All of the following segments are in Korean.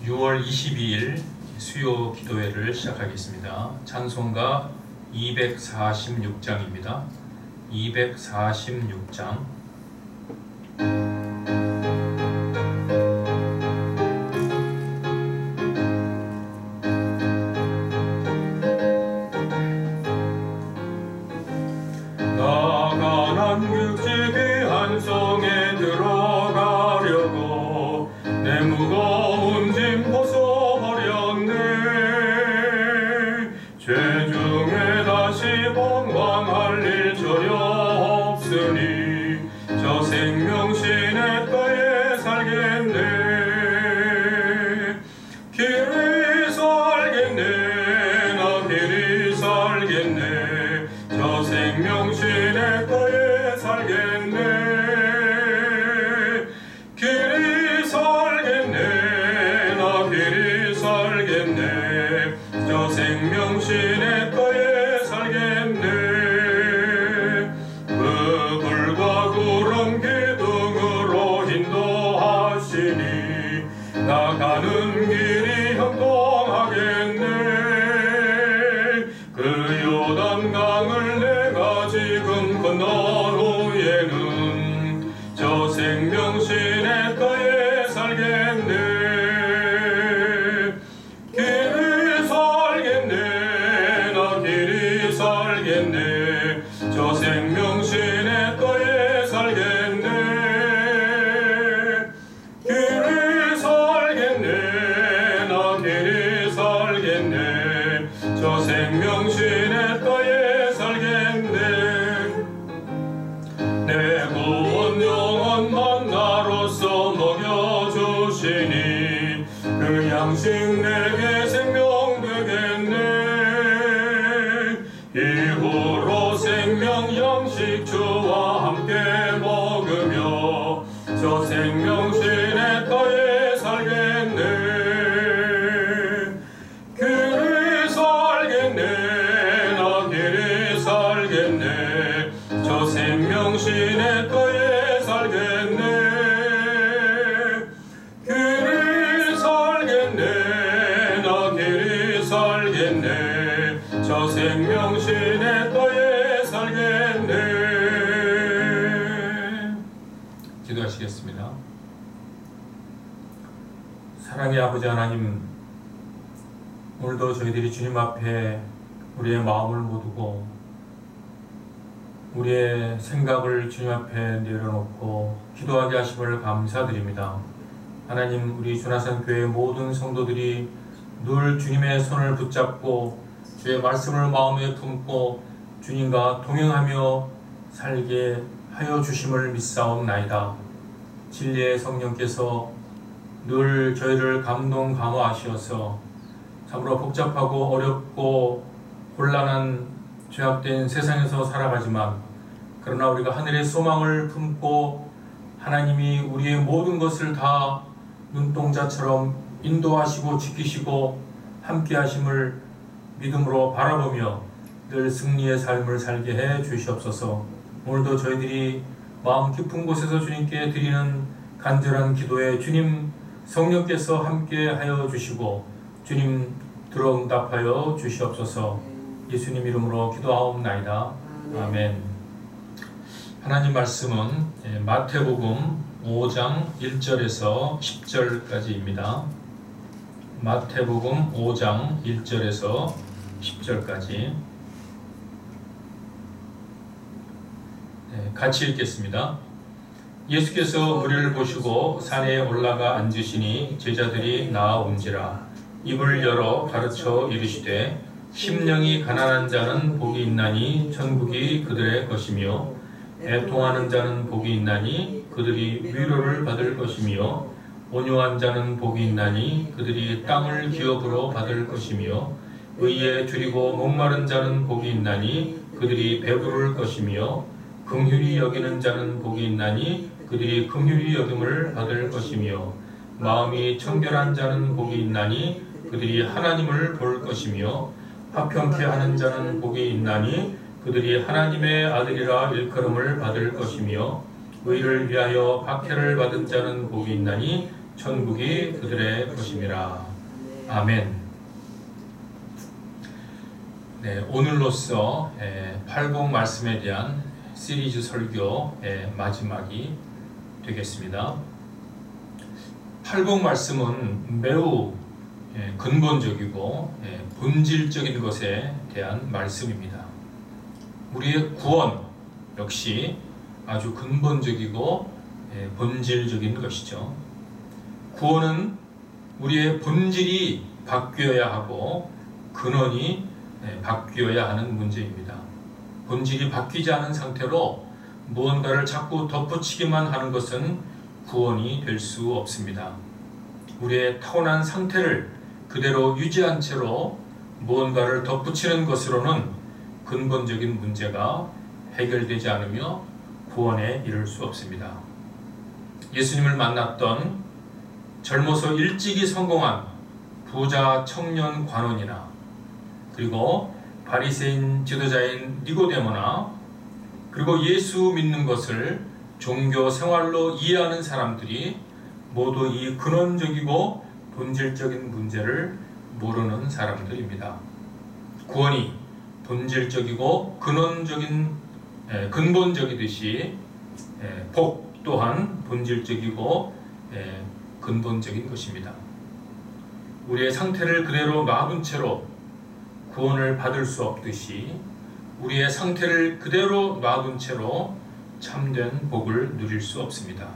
6월 22일 수요 기도회를 시작하겠습니다. 찬송가 246장입니다. 246장. 나가난 묵지기 한 성에 들어가려고 내 무거운 짐 벗어버렸네. 죄중에 다시 방황할 일 전혀 없으니 저 생명신의 가에 살겠네. 길이 살겠네. 나 길이 살겠네. 저 생명신의 가에 살겠네. 길이 살겠네. 나 길이 살겠네. 저 생명신의 가에 살겠네. 그 불과 구름 기둥으로 인도하시니 나 가는 길이 형통하겠네. 그 요단강을 내가 지금 건넌 후에는 저 생명신의 가에 살겠네. 길이 살겠네. 나 길이 살겠네. 저 생명신의 가에 살겠네. 길이 살겠네. 나 길이 살겠네. 저 생명신의 가에 살겠네. 내 구원 영원한 나로서 먹여주시니 그 양식 내게 생명 되겠네. 이후로 생명 양식 주와 함께 먹으며 저 생명신의 가에 살겠네. 길이 살겠네. 나 길이 살겠네. 저 생명신의 가에 살겠네. 길이 살겠네. 나 길이 살겠네. 저 생명신의 가에 살겠네. 기도하시겠습니다. 사랑의 아버지 하나님, 오늘도 저희들이 주님 앞에 우리의 마음을 모두고 우리의 생각을 주님 앞에 내려놓고 기도하게 하심을 감사드립니다. 하나님, 우리 주나산 교회 모든 성도들이 늘 주님의 손을 붙잡고 주의 말씀을 마음에 품고 주님과 동행하며 살게 하여 주심을 믿사옵나이다. 진리의 성령께서 늘 저희를 감동 감화하시어서 참으로 복잡하고 어렵고 곤란한 죄악된 세상에서 살아가지만 그러나 우리가 하늘의 소망을 품고 하나님이 우리의 모든 것을 다 눈동자처럼 인도하시고 지키시고 함께 하심을 믿음으로 바라보며 늘 승리의 삶을 살게 해 주시옵소서. 오늘도 저희들이 마음 깊은 곳에서 주님께 드리는 간절한 기도에 주님 성령께서 함께 하여 주시고 주님 들어 응답하여 주시옵소서. 예수님 이름으로 기도하옵나이다. 아멘. 하나님 말씀은 마태복음 5장 1절에서 10절까지입니다. 마태복음 5장 1절에서 10절까지 같이 읽겠습니다. 예수께서 무리를 보시고 산에 올라가 앉으시니 제자들이 나아온지라. 입을 열어 가르쳐 이르시되 심령이 가난한 자는 복이 있나니 천국이 그들의 것이며 애통하는 자는 복이 있나니 그들이 위로를 받을 것이며 온유한 자는 복이 있나니 그들이 땅을 기업으로 받을 것이며 의에 줄이고 목마른 자는 복이 있나니 그들이 배부를 것이며 긍휼히 여기는 자는 복이 있나니 그들이 긍휼히 여김을 받을 것이며 마음이 청결한 자는 복이 있나니 그들이 하나님을 볼 것이며 화평케 하는 자는 복이 있나니 그들이 하나님의 아들이라 일컬음을 받을 것이며 의를 위하여 박해를 받은 자는 복이 있나니 천국이 그들의 것임이라. 아멘. 네, 오늘로써 팔복 말씀에 대한 시리즈 설교의 마지막이 되겠습니다. 팔복 말씀은 매우 근본적이고 본질적인 것에 대한 말씀입니다. 우리의 구원 역시 아주 근본적이고 본질적인 것이죠. 구원은 우리의 본질이 바뀌어야 하고 근원이 바뀌어야 하는 문제입니다. 본질이 바뀌지 않은 상태로 무언가를 자꾸 덧붙이기만 하는 것은 구원이 될 수 없습니다. 우리의 타고난 상태를 그대로 유지한 채로 무언가를 덧붙이는 것으로는 근본적인 문제가 해결되지 않으며 구원에 이를 수 없습니다. 예수님을 만났던 젊어서 일찍이 성공한 부자 청년 관원이나 그리고 바리새인 지도자인 니고데모나 그리고 예수 믿는 것을 종교 생활로 이해하는 사람들이 모두 이 근원적이고 본질적인 문제를 모르는 사람들입니다. 구원이 본질적이고 근본적이듯이 복 또한 본질적이고 근본적인 것입니다. 우리의 상태를 그대로 놔둔 채로 구원을 받을 수 없듯이 우리의 상태를 그대로 놔둔 채로 참된 복을 누릴 수 없습니다.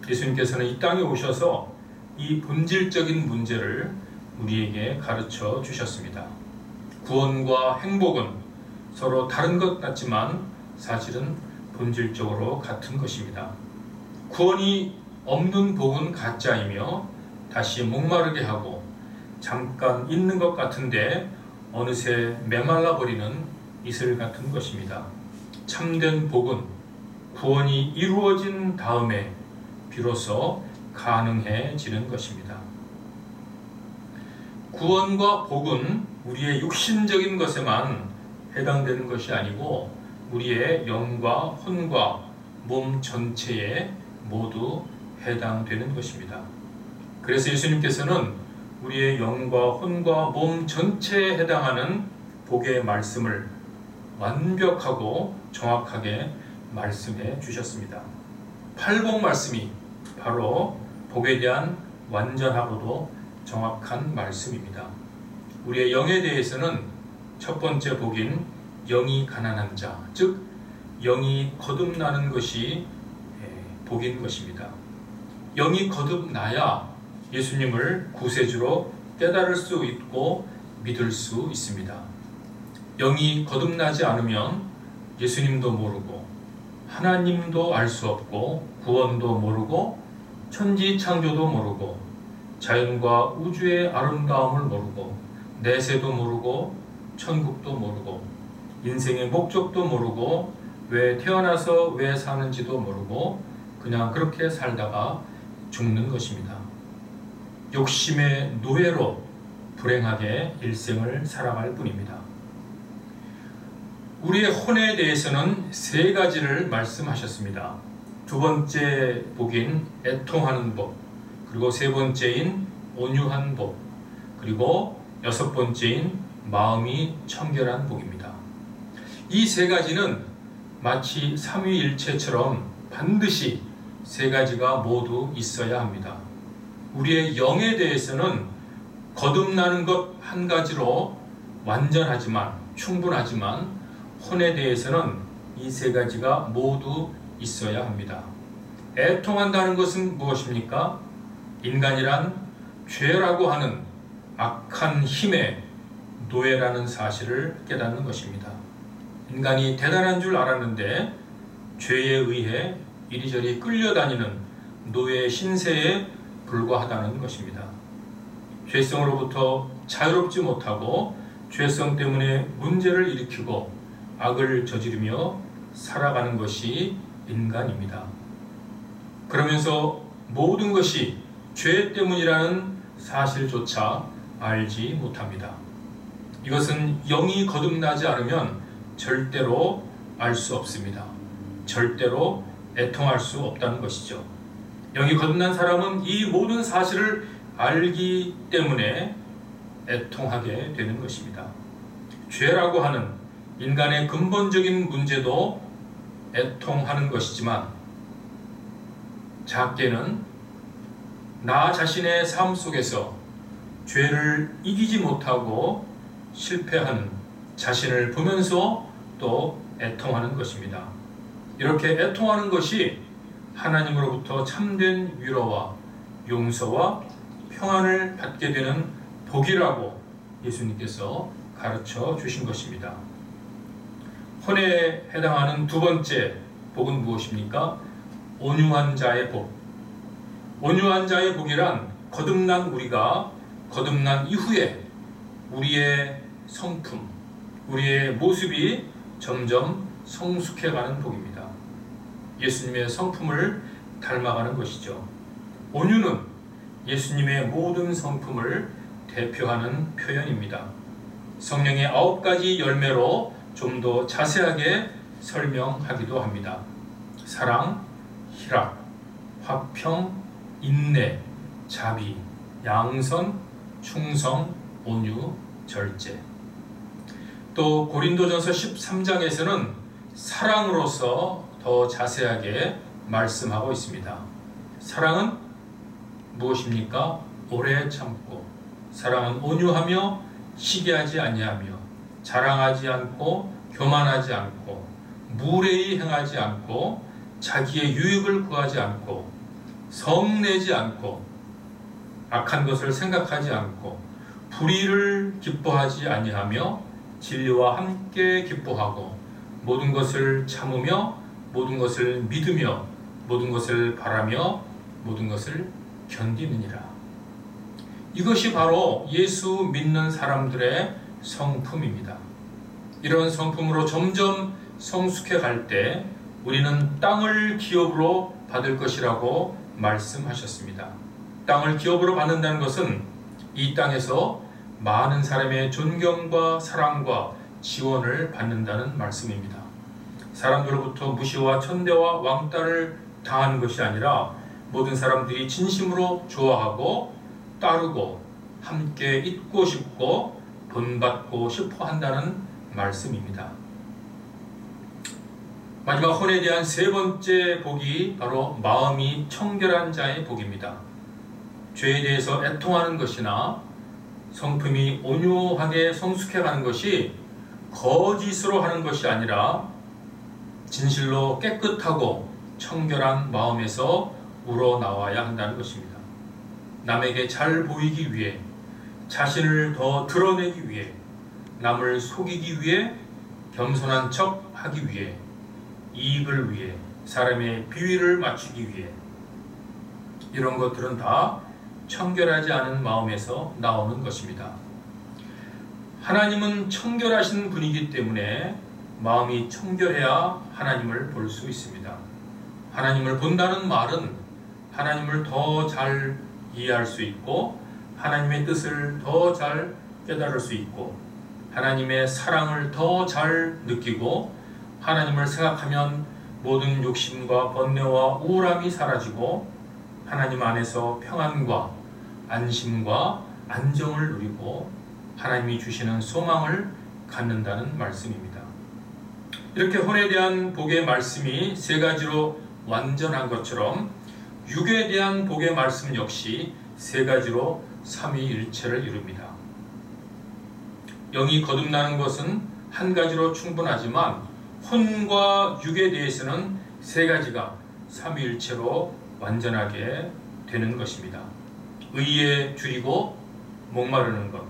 예수님께서는 이 땅에 오셔서 이 본질적인 문제를 우리에게 가르쳐 주셨습니다. 구원과 행복은 서로 다른 것 같지만 사실은 본질적으로 같은 것입니다. 구원이 없는 복은 가짜이며 다시 목마르게 하고 잠깐 있는 것 같은데 어느새 메말라 버리는 이슬 같은 것입니다. 참된 복은 구원이 이루어진 다음에 비로소 가능해지는 것입니다. 구원과 복은 우리의 육신적인 것에만 해당되는 것이 아니고 우리의 영과 혼과 몸 전체에 모두 해당되는 것입니다. 그래서 예수님께서는 우리의 영과 혼과 몸 전체에 해당하는 복의 말씀을 완벽하고 정확하게 말씀해 주셨습니다. 팔복 말씀이 바로 복에 대한 완전하고도 정확한 말씀입니다. 우리의 영에 대해서는 첫 번째 복인 영이 가난한 자, 즉 영이 거듭나는 것이 복인 것입니다. 영이 거듭나야 예수님을 구세주로 깨달을 수 있고 믿을 수 있습니다. 영이 거듭나지 않으면 예수님도 모르고 하나님도 알 수 없고 구원도 모르고 천지창조도 모르고 자연과 우주의 아름다움을 모르고 내세도 모르고 천국도 모르고 인생의 목적도 모르고 왜 태어나서 왜 사는지도 모르고 그냥 그렇게 살다가 죽는 것입니다. 욕심의 노예로 불행하게 일생을 살아갈 뿐입니다. 우리의 혼에 대해서는 세 가지를 말씀하셨습니다. 두 번째 복인 애통하는 복, 그리고 세 번째인 온유한 복, 그리고 여섯 번째인 마음이 청결한 복입니다. 이 세 가지는 마치 삼위일체처럼 반드시 세 가지가 모두 있어야 합니다. 우리의 영에 대해서는 거듭나는 것 한 가지로 완전하지만 충분하지만 혼에 대해서는 이 세 가지가 모두 있어야 합니다. 애통한다는 것은 무엇입니까? 인간이란 죄라고 하는 악한 힘의 노예라는 사실을 깨닫는 것입니다. 인간이 대단한 줄 알았는데 죄에 의해 이리저리 끌려다니는 노예 신세에 불과하다는 것입니다. 죄성으로부터 자유롭지 못하고 죄성 때문에 문제를 일으키고 악을 저지르며 살아가는 것이 인간입니다. 그러면서 모든 것이 죄 때문이라는 사실조차 알지 못합니다. 이것은 영이 거듭나지 않으면 절대로 알 수 없습니다. 절대로 애통할 수 없다는 것이죠. 영이 거듭난 사람은 이 모든 사실을 알기 때문에 애통하게 되는 것입니다. 죄라고 하는 인간의 근본적인 문제도 애통하는 것이지만, 작게는 나 자신의 삶 속에서 죄를 이기지 못하고 실패하는 자신을 보면서 또 애통하는 것입니다. 이렇게 애통하는 것이 하나님으로부터 참된 위로와 용서와 평안을 받게 되는 복이라고 예수님께서 가르쳐 주신 것입니다. 혼에 해당하는 두 번째 복은 무엇입니까? 온유한 자의 복. 온유한 자의 복이란 거듭난 우리가 거듭난 이후에 우리의 성품, 우리의 모습이 점점 성숙해가는 복입니다. 예수님의 성품을 닮아가는 것이죠. 온유는 예수님의 모든 성품을 대표하는 표현입니다. 성령의 9가지 열매로 좀 더 자세하게 설명하기도 합니다. 사랑, 희락, 화평, 인내, 자비, 양선, 충성, 온유, 절제. 또 고린도전서 13장에서는 사랑으로서 더 자세하게 말씀하고 있습니다. 사랑은 무엇입니까? 오래 참고, 사랑은 온유하며 시기하지 아니하며 자랑하지 않고 교만하지 않고 무례히 행하지 않고 자기의 유익을 구하지 않고 성내지 않고 악한 것을 생각하지 않고 불의를 기뻐하지 아니하며 진리와 함께 기뻐하고 모든 것을 참으며 모든 것을 믿으며 모든 것을 바라며 모든 것을 견디느니라. 이것이 바로 예수 믿는 사람들의 성품입니다. 이런 성품으로 점점 성숙해 갈 때 우리는 땅을 기업으로 받을 것이라고 말씀하셨습니다. 땅을 기업으로 받는다는 것은 이 땅에서 많은 사람의 존경과 사랑과 지원을 받는다는 말씀입니다. 사람들로부터 무시와 천대와 왕따를 당하는 것이 아니라 모든 사람들이 진심으로 좋아하고 따르고 함께 있고 싶고 본받고 싶어 한다는 말씀입니다. 마지막 혼에 대한 세 번째 복이 바로 마음이 청결한 자의 복입니다. 죄에 대해서 애통하는 것이나 성품이 온유하게 성숙해가는 것이 거짓으로 하는 것이 아니라 진실로 깨끗하고 청결한 마음에서 우러나와야 한다는 것입니다. 남에게 잘 보이기 위해, 자신을 더 드러내기 위해, 남을 속이기 위해, 겸손한 척 하기 위해, 이익을 위해, 사람의 비위를 맞추기 위해, 이런 것들은 다 청결하지 않은 마음에서 나오는 것입니다. 하나님은 청결하신 분이기 때문에 마음이 청결해야 하나님을 볼 수 있습니다. 하나님을 본다는 말은 하나님을 더 잘 이해할 수 있고 하나님의 뜻을 더 잘 깨달을 수 있고 하나님의 사랑을 더 잘 느끼고 하나님을 생각하면 모든 욕심과 번뇌와 우울함이 사라지고 하나님 안에서 평안과 안심과 안정을 누리고 하나님이 주시는 소망을 갖는다는 말씀입니다. 이렇게 혼에 대한 복의 말씀이 세 가지로 완전한 것처럼 육에 대한 복의 말씀 역시 세 가지로 삼위일체를 이룹니다. 영이 거듭나는 것은 한 가지로 충분하지만 혼과 육에 대해서는 세 가지가 삼위일체로 완전하게 되는 것입니다. 의에 줄이고 목마르는 것,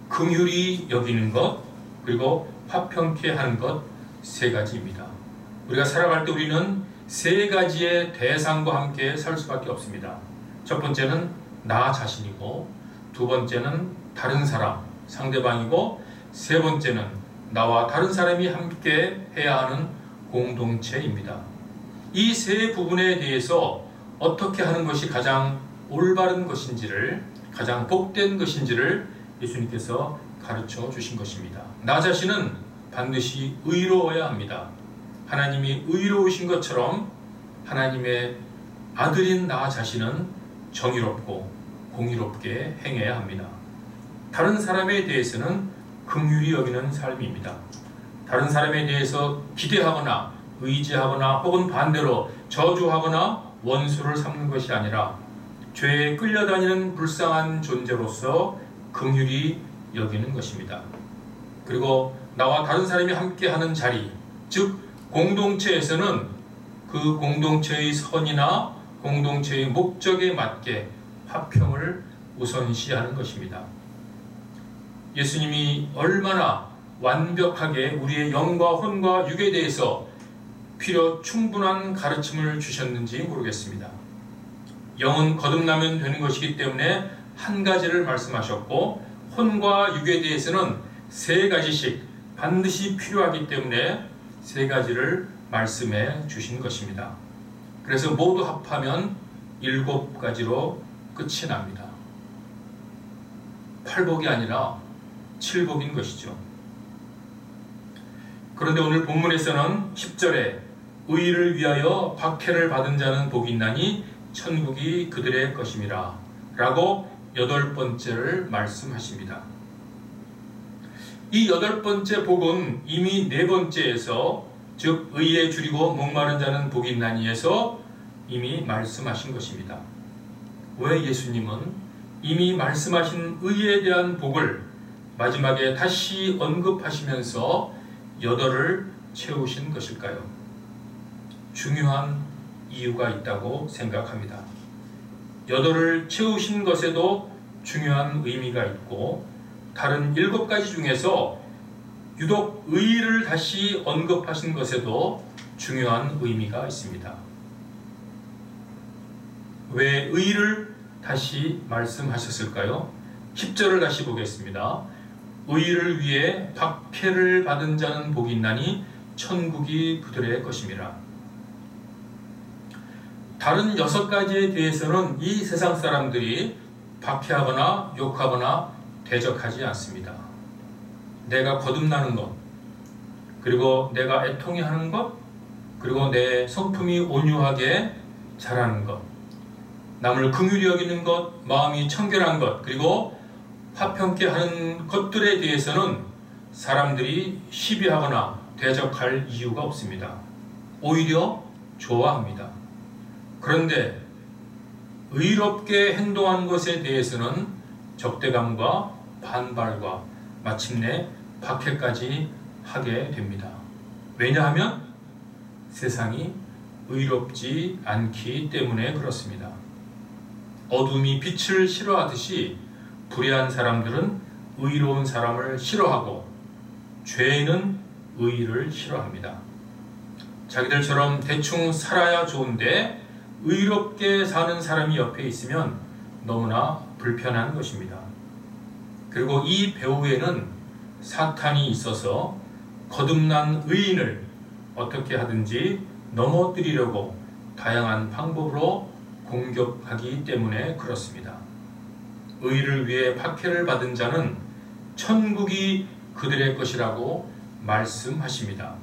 긍휼히 여기는 것, 그리고 화평케 하는 것, 세 가지입니다. 우리가 살아갈 때 우리는 세 가지의 대상과 함께 살 수밖에 없습니다. 첫 번째는 나 자신이고, 두 번째는 다른 사람, 상대방이고, 세 번째는 나와 다른 사람이 함께 해야 하는 공동체입니다. 이 세 부분에 대해서 어떻게 하는 것이 가장 올바른 것인지를, 가장 복된 것인지를 예수님께서 가르쳐 주신 것입니다. 나 자신은 반드시 의로워야 합니다. 하나님이 의로우신 것처럼 하나님의 아들인 나 자신은 정의롭고 공의롭게 행해야 합니다. 다른 사람에 대해서는 긍휼히 여기는 삶입니다. 다른 사람에 대해서 기대하거나 의지하거나 혹은 반대로 저주하거나 원수를 삼는 것이 아니라 죄에 끌려다니는 불쌍한 존재로서 긍휼히 여기는 것입니다. 그리고 나와 다른 사람이 함께하는 자리, 즉 공동체에서는 그 공동체의 선이나 공동체의 목적에 맞게 화평을 우선시하는 것입니다. 예수님이 얼마나 완벽하게 우리의 영과 혼과 육에 대해서 필요 충분한 가르침을 주셨는지 모르겠습니다. 영은 거듭나면 되는 것이기 때문에 한 가지를 말씀하셨고, 혼과 육에 대해서는 세 가지씩 반드시 필요하기 때문에 세 가지를 말씀해 주신 것입니다. 그래서 모두 합하면 7가지로 끝이 납니다. 8복이 아니라 7복인 것이죠. 그런데 오늘 본문에서는 10절에 의를 위하여 박해를 받은 자는 복이 있나니 천국이 그들의 것임이라 라고 8번째를 말씀하십니다. 이 8번째 복은 이미 4번째에서, 즉 의에 줄이고 목마른 자는 복이 있나니에서 이미 말씀하신 것입니다. 왜 예수님은 이미 말씀하신 의에 대한 복을 마지막에 다시 언급하시면서 8을 채우신 것일까요? 중요한 이유가 있다고 생각합니다. 8을 채우신 것에도 중요한 의미가 있고, 다른 7가지 중에서 유독 의를 다시 언급하신 것에도 중요한 의미가 있습니다. 왜 의를 다시 말씀하셨을까요? 10절을 다시 보겠습니다. 의를 위해 박해를 받은 자는 복이 있나니 천국이 그들의 것임이라. 다른 6가지에 대해서는 이 세상 사람들이 박해하거나 욕하거나 대적하지 않습니다. 내가 거듭나는 것, 그리고 내가 애통해 하는 것, 그리고 내 성품이 온유하게 자라는 것, 남을 긍휼히 여기는 것, 마음이 청결한 것, 그리고 화평케 하는 것들에 대해서는 사람들이 시비하거나 대적할 이유가 없습니다. 오히려 좋아합니다. 그런데 의롭게 행동하는 것에 대해서는 적대감과 반발과 마침내 박해까지 하게 됩니다. 왜냐하면 세상이 의롭지 않기 때문에 그렇습니다. 어둠이 빛을 싫어하듯이 불의한 사람들은 의로운 사람을 싫어하고 죄인은 의를 싫어합니다. 자기들처럼 대충 살아야 좋은데 의롭게 사는 사람이 옆에 있으면 너무나 불편한 것입니다. 그리고 이 배후에는 사탄이 있어서 거듭난 의인을 어떻게 하든지 넘어뜨리려고 다양한 방법으로 공격하기 때문에 그렇습니다. 의를 위해 박해를 받은 자는 천국이 그들의 것이라고 말씀하십니다.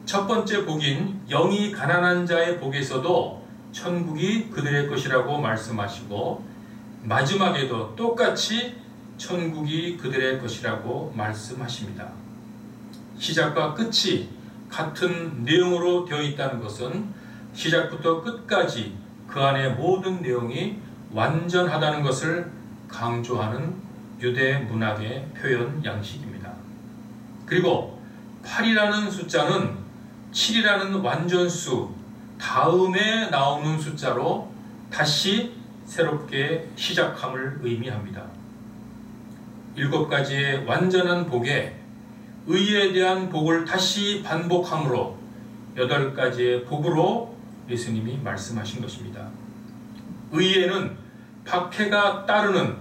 첫 번째 복인 영이 가난한 자의 복에서도 천국이 그들의 것이라고 말씀하시고, 마지막에도 똑같이 천국이 그들의 것이라고 말씀하십니다. 시작과 끝이 같은 내용으로 되어 있다는 것은 시작부터 끝까지 그 안의 모든 내용이 완전하다는 것을 강조하는 유대 문학의 표현 양식입니다. 그리고 8이라는 숫자는 7이라는 완전수 다음에 나오는 숫자로 다시 새롭게 시작함을 의미합니다. 7가지의 완전한 복에 의에 대한 복을 다시 반복함으로 8가지의 복으로 예수님이 말씀하신 것입니다. 의에는 박해가 따르는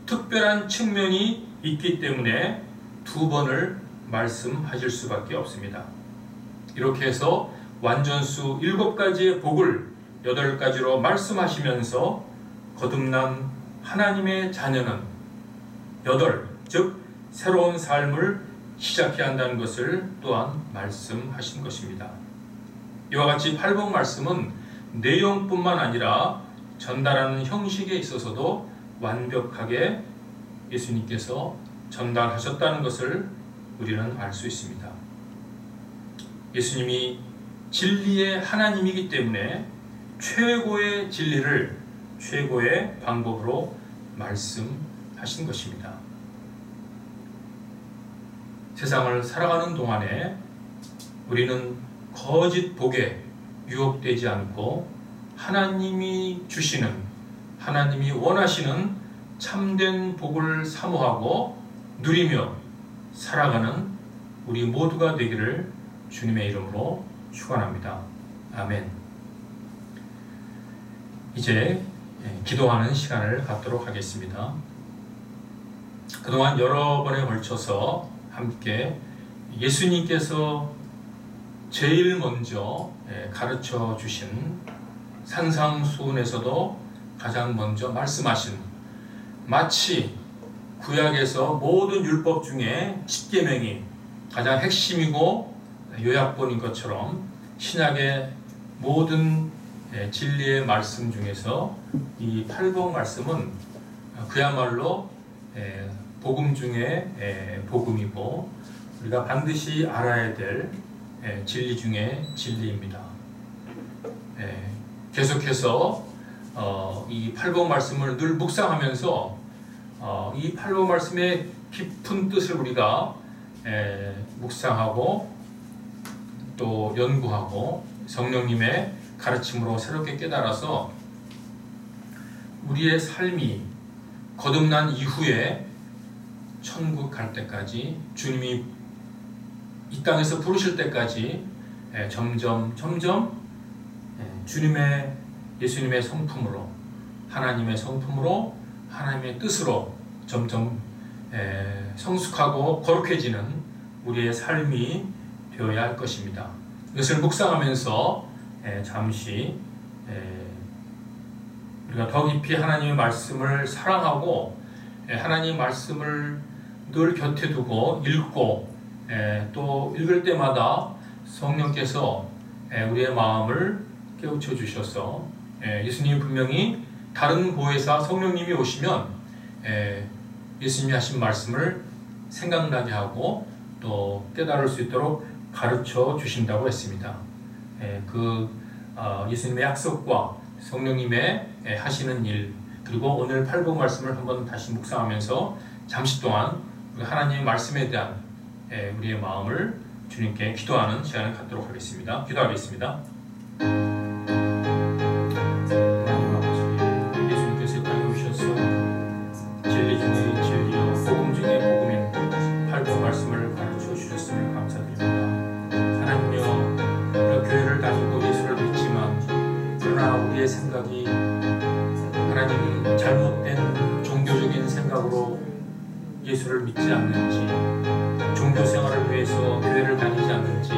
특별한 측면이 있기 때문에 2번을 말씀하실 수밖에 없습니다. 이렇게 해서 완전수 7가지의 복을 8가지로 말씀하시면서 거듭난 하나님의 자녀는 8, 즉 새로운 삶을 시작해야 한다는 것을 또한 말씀하신 것입니다. 이와 같이 8번 말씀은 내용뿐만 아니라 전달하는 형식에 있어서도 완벽하게 예수님께서 전달하셨다는 것을 우리는 알 수 있습니다. 예수님이 진리의 하나님이기 때문에 최고의 진리를 최고의 방법으로 말씀하신 것입니다. 세상을 살아가는 동안에 우리는 거짓 복에 유혹되지 않고 하나님이 주시는, 하나님이 원하시는 참된 복을 사모하고 누리며 살아가는 우리 모두가 되기를 주님의 이름으로 축원합니다. 아멘. 이제 기도하는 시간을 갖도록 하겠습니다. 그동안 여러 번에 걸쳐서 함께 예수님께서 제일 먼저 가르쳐 주신 산상수훈에서도 가장 먼저 말씀하신, 마치 구약에서 모든 율법 중에 10계명이 가장 핵심이고 요약본인 것처럼 신약의 모든 진리의 말씀 중에서 이 팔복 말씀은 그야말로 복음 중에 복음이고 우리가 반드시 알아야 될 진리 중에 진리입니다. 계속해서 이 팔복 말씀을 늘 묵상하면서 이 팔복 말씀의 깊은 뜻을 우리가 묵상하고 또 연구하고 성령님의 가르침으로 새롭게 깨달아서 우리의 삶이 거듭난 이후에 천국 갈 때까지, 주님이 이 땅에서 부르실 때까지 점점 주님의, 예수님의 성품으로, 하나님의 성품으로, 하나님의 뜻으로 점점 성숙하고 거룩해지는 우리의 삶이 되어야 할 것입니다. 이것을 묵상하면서 잠시 우리가 더 깊이 하나님의 말씀을 사랑하고 하나님의 말씀을 늘 곁에 두고 읽고 또 읽을 때마다 성령께서 우리의 마음을 깨우쳐 주셔서 예수님이 분명히 다른 보혜사 성령님이 오시면 예수님이 하신 말씀을 생각나게 하고 또 깨달을 수 있도록 가르쳐 주신다고 했습니다. 예수님의 약속과 성령님의 하시는 일, 그리고 오늘 팔복 말씀을 한번 다시 묵상하면서 잠시 동안 하나님의 말씀에 대한 우리의 마음을 주님께 기도하는 시간을 갖도록 하겠습니다. 기도하겠습니다. 하나님 아버지, 예수님께서 이 땅에 오셔서 진리 중에 진리요 복음 중에 복음인 팔복 말씀을 가르쳐 주셨음을 감사드립니다. 하나님이여, 우리가 교회를 다니고 예수를 믿지만 그러나 우리의 생각이 하나님 잘못된 종교적인 생각으로 예수를 믿지 않는지, 종교 생활을 위해서 교회를 다니지 않는지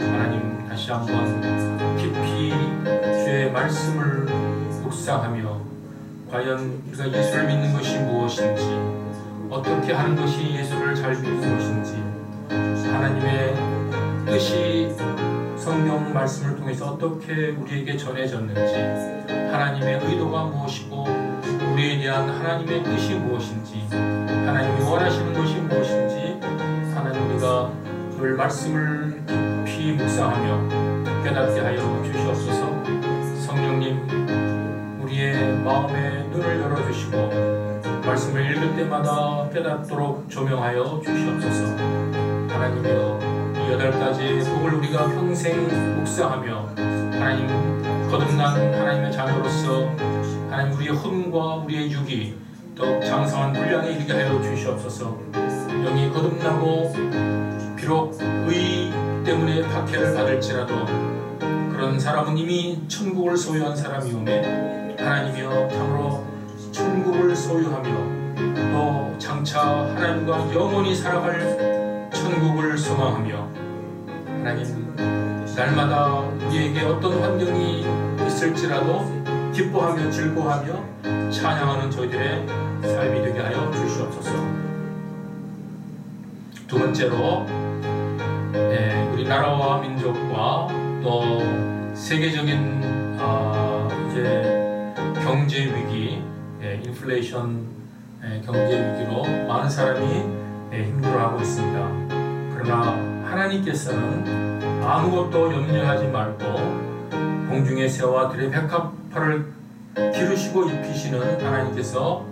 하나님 다시 한번 깊이 주의 말씀을 묵상하며 과연 우리가 예수를 믿는 것이 무엇인지, 어떻게 하는 것이 예수를 잘 믿는 것인지, 하나님의 뜻이 성경 말씀을 통해서 어떻게 우리에게 전해졌는지, 하나님의 의도가 무엇이고 우리에 대한 하나님의 뜻이 무엇인지, 하나님이 원하시는 것이 무엇인지 하나님 우리가 늘 말씀을 깊이 묵상하며 깨닫게 하여 주시옵소서. 성령님, 우리의 마음의 눈을 열어주시고 말씀을 읽을 때마다 깨닫도록 조명하여 주시옵소서. 하나님이여, 이 8가지의 복을 우리가 평생 묵상하며 하나님 거듭난 하나님의 자녀로서 하나님 우리의 혼과 우리의 육이 또 장성한 분량에 이르게 하여 주시옵소서. 영이 거듭나고 비록 의 때문에 박해를 받을지라도 그런 사람은 이미 천국을 소유한 사람이오매 하나님이여, 참으로 천국을 소유하며 또 장차 하나님과 영원히 살아갈 천국을 소망하며 하나님 날마다 우리에게 어떤 환경이 있을지라도 기뻐하며 즐거워하며 찬양하는 저희들의 삶이 되게 하여 주시옵소서. 두 번째로 우리 나라와 민족과 또 세계적인 이제 경제 위기, 인플레이션 경제 위기로 많은 사람이 힘들어하고 있습니다. 그러나 하나님께서는 아무것도 염려하지 말고 공중의 새와 들의 백합화를 기르시고 입히시는 하나님께서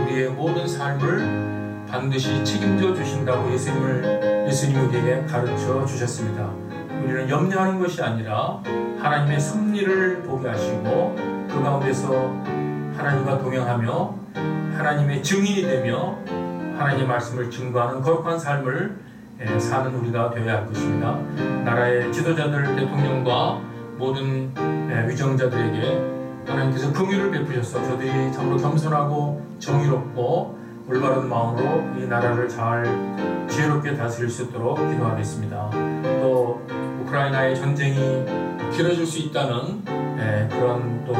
우리의 모든 삶을 반드시 책임져 주신다고 예수님이 우리에게 가르쳐 주셨습니다. 우리는 염려하는 것이 아니라 하나님의 섭리를 보게 하시고 그 가운데서 하나님과 동행하며 하나님의 증인이 되며 하나님의 말씀을 증거하는 거룩한 삶을 사는 우리가 되어야 할 것입니다. 나라의 지도자들, 대통령과 모든 위정자들에게 하나님께서 긍휼을 베푸셔서 저들이 참으로 겸손하고 정의롭고 올바른 마음으로 이 나라를 잘 지혜롭게 다스릴 수 있도록 기도하겠습니다. 또 우크라이나의 전쟁이 길어질 수 있다는 그런 또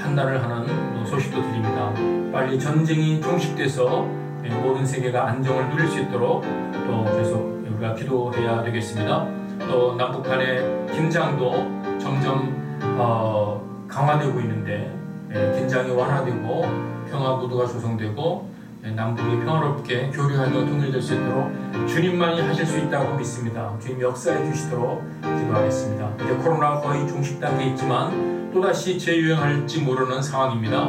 판단을 하는 또 소식도 드립니다. 빨리 전쟁이 종식돼서 모든 세계가 안정을 누릴 수 있도록 또 계속 우리가 기도해야 되겠습니다. 또 남북 간의 긴장도 점점 강화되고 있는데 긴장이 완화되고 평화 구도가 조성되고 남북이 평화롭게 교류하며 통일될 수 있도록 주님만이 하실 수 있다고 믿습니다. 주님 역사해 주시도록 기도하겠습니다. 이제 코로나가 거의 종식 단계에 있지만 또다시 재유행할지 모르는 상황입니다.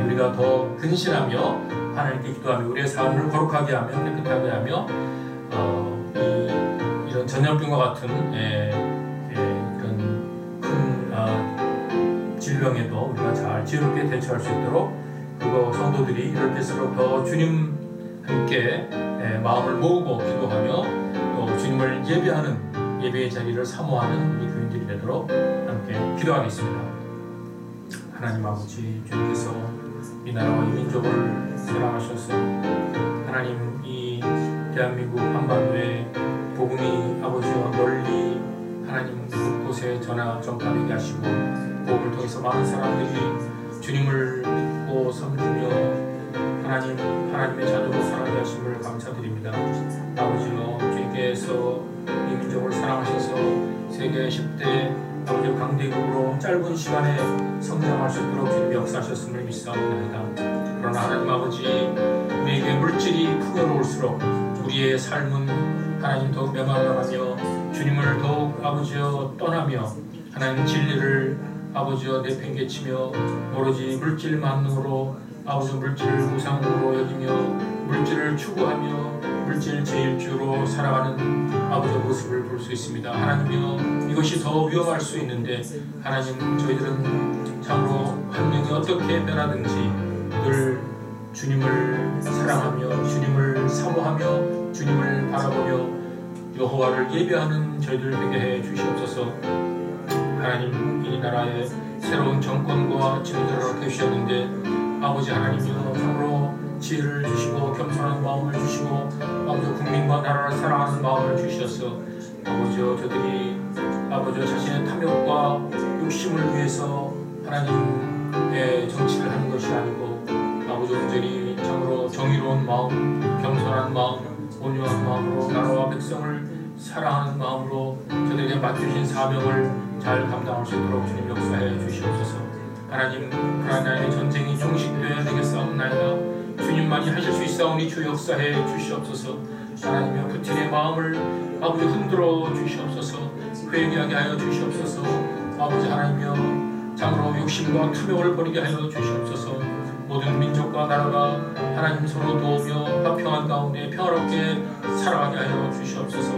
우리가 더 근신하며 하나님께 기도하며 우리의 삶을 거룩하게 하며 깨끗하게 하며 이런 전염병과 같은 이런 큰 질병에도 우리가 잘 지혜롭게 대처할 수 있도록 그리고 성도들이 이럴 때일수록 더 주님 함께 마음을 모으고 기도하며 또 주님을 예배하는 예배의 자리를 사모하는 우리 교인들이 되도록 함께 기도하겠습니다. 하나님 아버지, 주님께서 이 나라와 이 민족을 사랑하셔서 하나님 이 대한민국 한반도에 복음이 아버지와 널리 하나님 곳곳에 전파되게 하시고 복음을 통해서 많은 사람들이 주님을 믿고 섬기며 하나님의 자녀로 살아가게 하심을 감사드립니다. 아버지요, 주님께서 이 민족을 사랑하셔서 세계 10대 아버지 강대국으로 짧은 시간에 성장할 수 있도록 주님 역사하셨음을 믿사옵나이다. 그러나 하나님 아버지, 우리에게 물질이 풍요로울수록 우리의 삶은 하나님 더욱 메말라가며 주님을 더욱 아버지여 떠나며 하나님 진리를 아버지여 내팽개치며 오로지 물질만으로 아버지 물질을 우상으로 여기며 물질을 추구하며 물질 제일주로 살아가는 아버지 모습을 볼 수 있습니다. 하나님이여, 이것이 더 위험할 수 있는데 하나님, 저희들은 참으로 환경이 어떻게 변하든지 늘 주님을 사랑하며 주님을 사모하며 주님을 바라보며 여호와를 예배하는 저희들 되게 해 주시옵소서. 하나님, 이 나라의 새로운 정권과 지도자를 계시었는데 아버지 하나님이여, 참으로 지혜를 주시고 겸손한 마음을 주시고 아버지 국민과 나라를 사랑하는 마음을 주셔서 아버지여, 저들이 아버지 자신의 탐욕과 욕심을 위해서 하나님의 정치를 하는 것이 아니고 아버지 온전히 참으로 정의로운 마음, 겸손한 마음, 온유한 마음으로 나라와 백성을 사랑하는 마음으로 저들에게 맡겨진 사명을 잘 감당할 수 있도록 주님 역사해 주시옵소서. 하나님, 우크라이나의 전쟁이 종식되어야 되겠사옵나이다. 주님만이 하실 수 있사오니 주 역사해 주시옵소서. 하나님의 푸틴의 마음을 아버지 흔들어 주시옵소서. 회개하게 하여 주시옵소서. 아버지 하나님이여, 참으로 욕심과 탐욕을 버리게 하여 주시옵소서. 모든 민족과 나라가 하나님 서로 도우며 화평한 가운데 평화롭게 살아가게 하여 주시옵소서.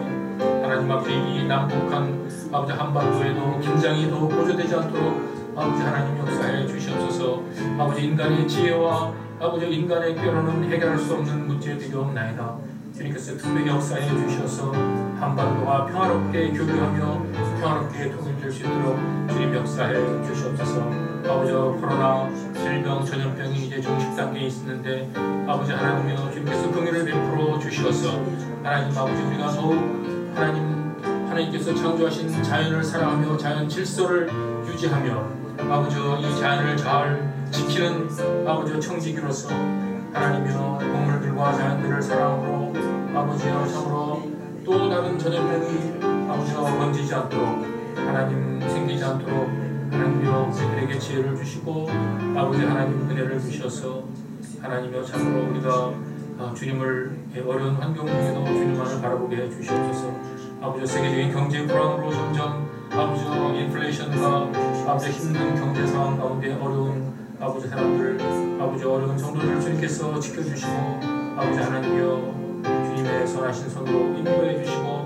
하나님 아버지, 이 남북한 아버지 한반도에도 긴장이 더 고조되지 않도록 아버지 하나님 역사해 주시옵소서. 아버지, 인간의 지혜와 아버지 인간의 꾀로는 해결할 수 없는 문제들이 없나이다. 주님께서 특별히 역사해 주셔서 한반도가 평화롭게 교류하며 평화롭게 통일될 수 있도록 주님 역사해 주시옵소서. 아버지, 코로나 질병 전염병이 이제 종식 단계에 있었는데 아버지 하나님이여, 주님께서 긍휼을 베풀어 주시어서 하나님 아버지, 우리가 더욱 하나님께서 창조하신 자연을 사랑하며 자연 질서를 유지하며 아버지 이 자연을 잘 지키는 아버지 청지기로서 하나님이여, 동물들과 자연들을 사랑함으로 아버지여, 참으로 또 다른 전염병이 아버지가 번지지 않도록 하나님 생기지 않도록 하나님이여 우리들에게 지혜를 주시고 아버지 하나님 은혜를 주셔서 하나님이여 참으로 우리가 주님을 어려운 환경 중에도 주님만을 바라보게 해 주시옵소서. 아버지 세계적인 경제 불안으로 점점 아버지 인플레이션과 아버지 힘든 경제 상황 가운데 어려운 아버지 사람들 아버지 어려운 성도들을 주님께서 지켜주시고 아버지 하나님이여 주님의 선하신 손으로 인도해 주시고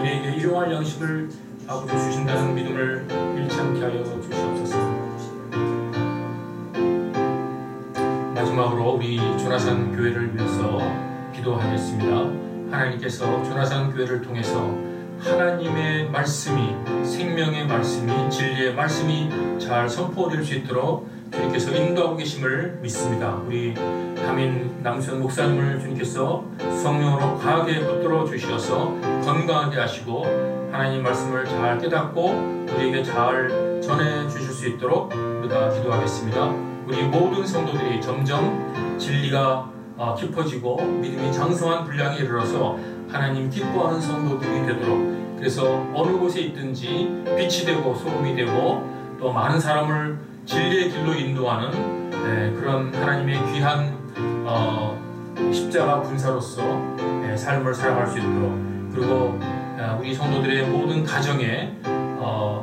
우리에게 일용할 양식을 아버지 주신다는 믿음을 잃지 않게 하여 주시옵소서. 마지막으로 우리 조나산 교회를 위해서 기도하겠습니다. 하나님께서 조나산 교회를 통해서 하나님의 말씀이 생명의 말씀이 진리의 말씀이 잘 선포될 수 있도록 주님께서 인도하고 계심을 믿습니다. 우리 담임 남수현 목사님을 주님께서 성령으로 강하게 붙들어 주셔서 건강하게 하시고 하나님 말씀을 잘 깨닫고 우리에게 잘 전해 주실 수 있도록 우리가 기도하겠습니다. 우리 모든 성도들이 점점 진리가 깊어지고 믿음이 장성한 분량에 이르러서 하나님 기뻐하는 성도들이 되도록 그래서 어느 곳에 있든지 빛이 되고 소금이 되고 또 많은 사람을 진리의 길로 인도하는 그런 하나님의 귀한 십자가 군사로서 삶을 살아갈 수 있도록 그리고 우리 성도들의 모든 가정에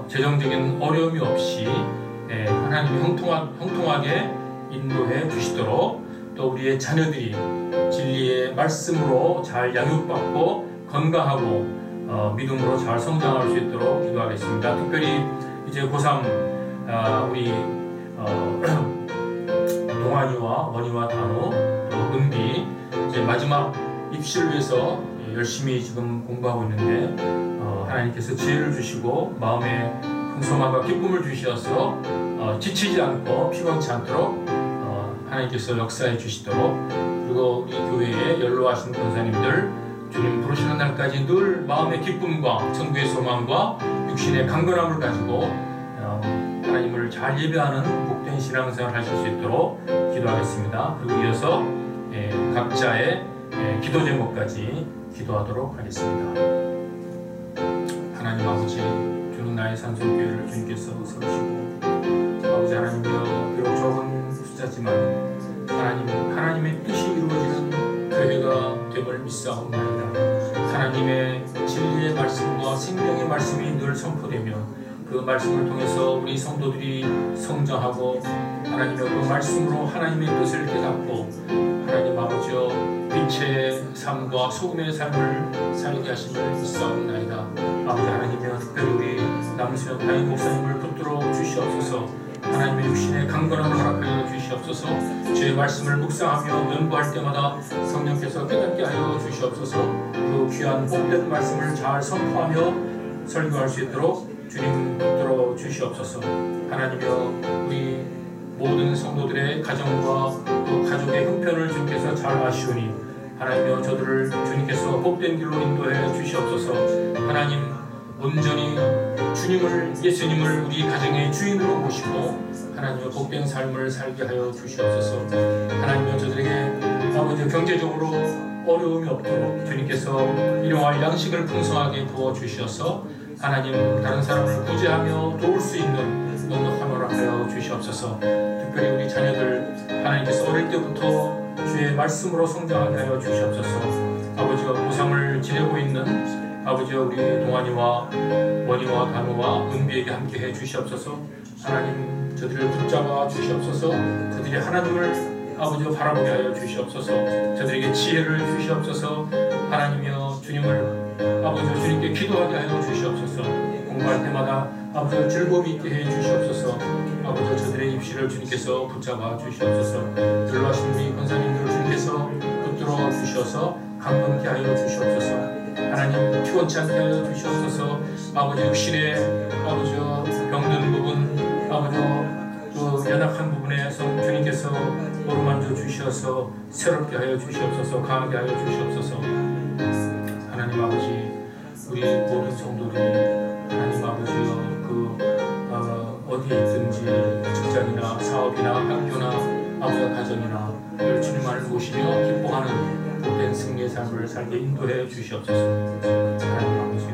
재정적인 어려움이 없이 하나님이 형통하게 인도해 주시도록 또 우리의 자녀들이 진리의 말씀으로 잘 양육받고 건강하고 믿음으로 잘 성장할 수 있도록 기도하겠습니다. 특별히 이제 고3 우리 동환이와 원희와 단우 또 은비 이제 마지막 입시를 위해서 열심히 지금 공부하고 있는데 하나님께서 지혜를 주시고 마음에 풍성함과 기쁨을 주셔서 지치지 않고 피곤치 않도록 하나님께서 역사해 주시도록 그리고 우리 교회에 연로하신 권사님들 주님 부르시는 날까지 늘 마음의 기쁨과 천국의 소망과 육신의 강건함을 가지고 하나님을 잘 예배하는 복된 신앙생활을 하실 수 있도록 기도하겠습니다. 그리고 이어서 각자의 기도 제목까지 기도하도록 하겠습니다. 하나님 아버지 주는 나의 산성교회를 주님께서 세우시고 아버지 하나님이여 비록 적은 숫자지만 하나님의 뜻이 이루어지는 교회가 됨을 믿사옵나이다. 하나님의 진리의 말씀과 생명의 말씀이 늘 선포되며 그 말씀을 통해서 우리 성도들이 성장하고 하나님의 그 말씀으로 하나님의 뜻을 깨닫고 하나님 아버지여 빛의 삶과 소금의 삶을 살게 하심을 믿사옵나이다. 아버지 하나님이여 특별히 우리 남수현 담임 목사님을 붙들어 주시옵소서. 하나님의 육신의 강건함을 허락하여 주시옵소서. 주의 말씀을 묵상하며 연구할 때마다 성령께서 깨닫게 하여 주시옵소서. 그 귀한 복된 말씀을 잘 선포하며 설교할 수 있도록 주님 붙들어 주시옵소서. 하나님이여 우리 모든 성도들의 가정과 또 가족의 형편을 주님께서 잘 아시오니 하나님이여 저들을 주님께서 복된 길로 인도해 주시옵소서. 하나님 온전히 예수님을 우리 가정의 주인으로 모시고 하나님의 복된 삶을 살게 하여 주시옵소서. 하나님이여 저들에게 아버지 경제적으로 어려움이 없도록 주님께서 일용할 양식을 풍성하게 부어 주셔서 하나님 다른 사람을 구제하며 도울 수 있는 넉넉한 허락하여 주시옵소서. 특별히 우리 자녀들 하나님께서 어릴 때부터 주의 말씀으로 성장하게 하여 주시옵소서. 아버지가 고3을 지내고 있는 아버지여 우리 동환이와 원희와 단우와 은비에게 함께해 주시옵소서. 하나님 저들을 붙잡아 주시옵소서. 저들이 하나님을 아버지여 바라보게 하여 주시옵소서. 저들에게 지혜를 주시옵소서. 하나님이여 주님을 아버지여 주님께 기도하게 하여 주시옵소서. 공부할 때마다 아버지여 즐거움이 있게 해 주시옵소서. 아버지여 저들의 입시를 주님께서 붙잡아 주시옵소서. 연로하신 우리 권사님들을 주님께서 붙들어 주셔서 강건케 하여 주시옵소서. 하나님 피곤치 않게 하여 주시옵소서. 아버지 육신의 아버지여 병든 부분 아버지여 그 연약한 부분에서 주님께서 어루만져 주셔서 새롭게 하여 주시옵소서. 강하게 하여 주시옵소서. 하나님 아버지 우리 모든 성도들이 하나님 아버지여 어디에 있든지 직장이나 사업이나 학교나 아버지와 가정이나 늘 주님만을 모시며 기뻐하는 복된 승리의 삶을 살게 인도해 주시옵소서. 하나님 아버지여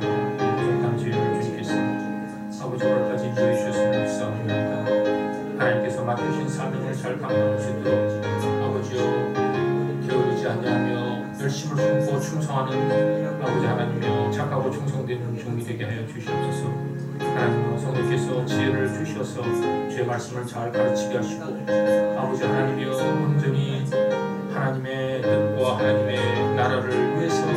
부족한 지혜를 주님께서 아버지 오늘까지 인도해 주셨으면 믿사옵니다. 사명을 잘 감당할 수 있도록 아버지여 게으르지 아니하며 열심을 품고 충성하는 아버지 하나님이여 착하고 충성되는 종이 되게 하여 주시옵소서. 하나님이여 성령께서 지혜를 주셔서 주의 말씀을 잘 가르치게 하시고 아버지 하나님이여 온전히 하나님의 뜻과 하나님의 나라를 위해서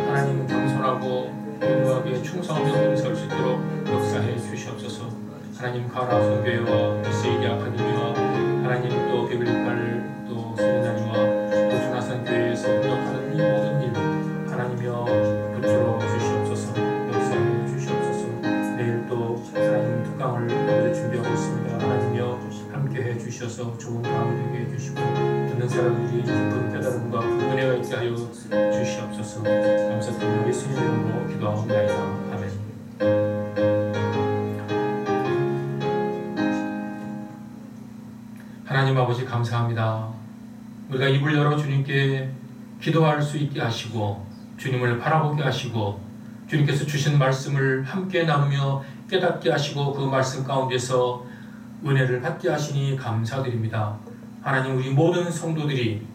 하나님 겸손하고 유하게 충성하며 봉사할 수 있도록 역사해 주시옵소서. 하나님 가라 선교회와 SAD 아카데미와 하나님 또 베글리팔 또 세미나리와 또 주나산 교회에서 협력하는 이 모든 일 하나님이여 붙들어 주시옵소서. 역사해 주시옵소서. 내일 또 하나님 특강을 오늘 준비하고 있습니다. 하나님이여 함께해 주셔서 좋은 마음이 되게 해주시고 듣는 사람들이 깊은 깨달음과 그 은혜가 있게 하여 주시옵소서. 감사드리며 예수님 이름으로 기도하옵나이다. 아멘. 하나님 아버지 감사합니다. 우리가 입을 열어 주님께 기도할 수 있게 하시고 주님을 바라보게 하시고 주님께서 주신 말씀을 함께 나누며 깨닫게 하시고 그 말씀 가운데서 은혜를 받게 하시니 감사드립니다. 하나님 우리 모든 성도들이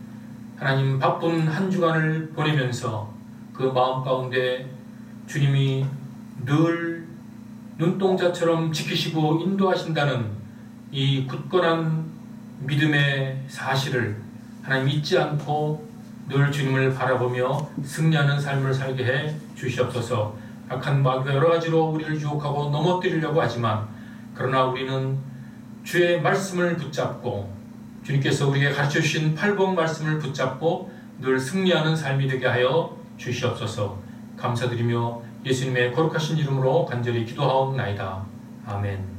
하나님 바쁜 한 주간을 보내면서 그 마음 가운데 주님이 늘 눈동자처럼 지키시고 인도하신다는 이 굳건한 믿음의 사실을 하나님 잊지 않고 늘 주님을 바라보며 승리하는 삶을 살게 해 주시옵소서. 악한 마귀가 여러 가지로 우리를 유혹하고 넘어뜨리려고 하지만 그러나 우리는 주의 말씀을 붙잡고 주님께서 우리에게 가르쳐 주신 팔복 말씀을 붙잡고 늘 승리하는 삶이 되게 하여 주시옵소서. 감사드리며 예수님의 거룩하신 이름으로 간절히 기도하옵나이다. 아멘.